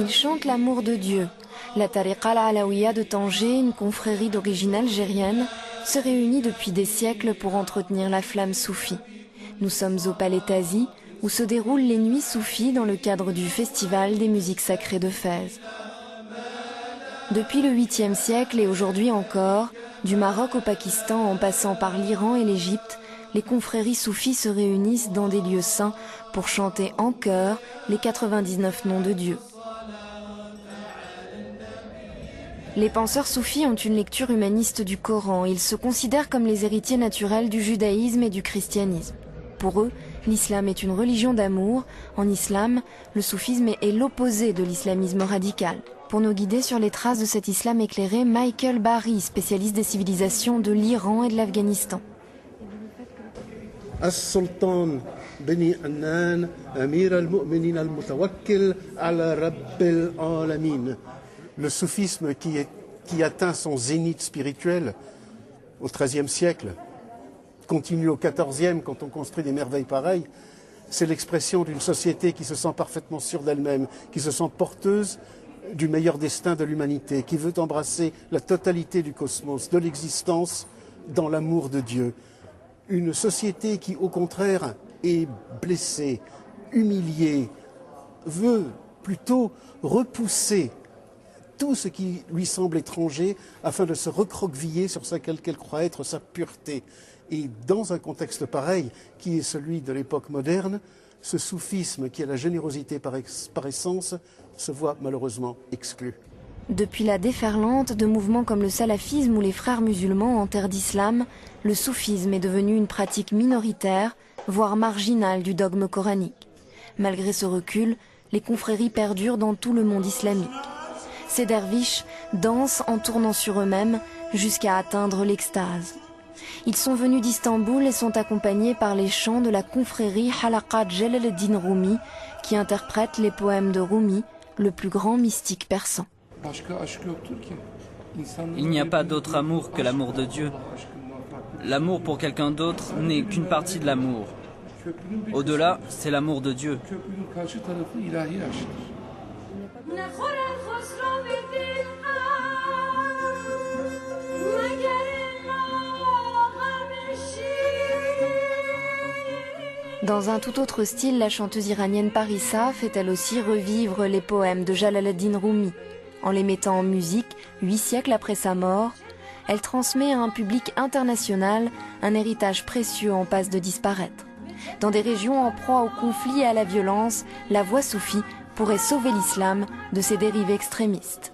Ils chantent l'amour de Dieu. La Tariqa al-Alawiya de Tanger, une confrérie d'origine algérienne, se réunit depuis des siècles pour entretenir la flamme soufie. Nous sommes au Palais Tazi, où se déroulent les nuits soufis dans le cadre du Festival des musiques sacrées de Fès. Depuis le 8e siècle et aujourd'hui encore, du Maroc au Pakistan en passant par l'Iran et l'Égypte, les confréries soufis se réunissent dans des lieux saints pour chanter en chœur les 99 noms de Dieu. Les penseurs soufis ont une lecture humaniste du Coran. Ils se considèrent comme les héritiers naturels du judaïsme et du christianisme. Pour eux, l'islam est une religion d'amour. En islam, le soufisme est l'opposé de l'islamisme radical. Pour nous guider sur les traces de cet islam éclairé, Michael Barry, spécialiste des civilisations de l'Iran et de l'Afghanistan. السلطان بني عنان أمير المؤمنين المتوكل على رب العالمين. Le soufisme qui atteint son zénith spirituel au XIIIe siècle, continue au XIVe quand on construit des merveilles pareilles, c'est l'expression d'une société qui se sent parfaitement sûre d'elle-même, qui se sent porteuse du meilleur destin de l'humanité, qui veut embrasser la totalité du cosmos, de l'existence dans l'amour de Dieu. Une société qui, au contraire, est blessée, humiliée, veut plutôt repousser tout ce qui lui semble étranger afin de se recroqueviller sur ce qu'elle croit être sa pureté. Et dans un contexte pareil, qui est celui de l'époque moderne, ce soufisme qui est la générosité par essence se voit malheureusement exclu. Depuis la déferlante de mouvements comme le salafisme ou les frères musulmans en terre d'islam, le soufisme est devenu une pratique minoritaire, voire marginale du dogme coranique. Malgré ce recul, les confréries perdurent dans tout le monde islamique. Ces derviches dansent en tournant sur eux-mêmes jusqu'à atteindre l'extase. Ils sont venus d'Istanbul et sont accompagnés par les chants de la confrérie Halaqat Jalaluddin Rumi qui interprète les poèmes de Rumi, le plus grand mystique persan. Il n'y a pas d'autre amour que l'amour de Dieu. L'amour pour quelqu'un d'autre n'est qu'une partie de l'amour. Au-delà, c'est l'amour de Dieu. Dans un tout autre style, la chanteuse iranienne Parissa fait elle aussi revivre les poèmes de Jalaluddin Rumi. En les mettant en musique, 8 siècles après sa mort, elle transmet à un public international un héritage précieux en passe de disparaître. Dans des régions en proie au conflit et à la violence, la voix soufie pourrait sauver l'islam de ses dérives extrémistes.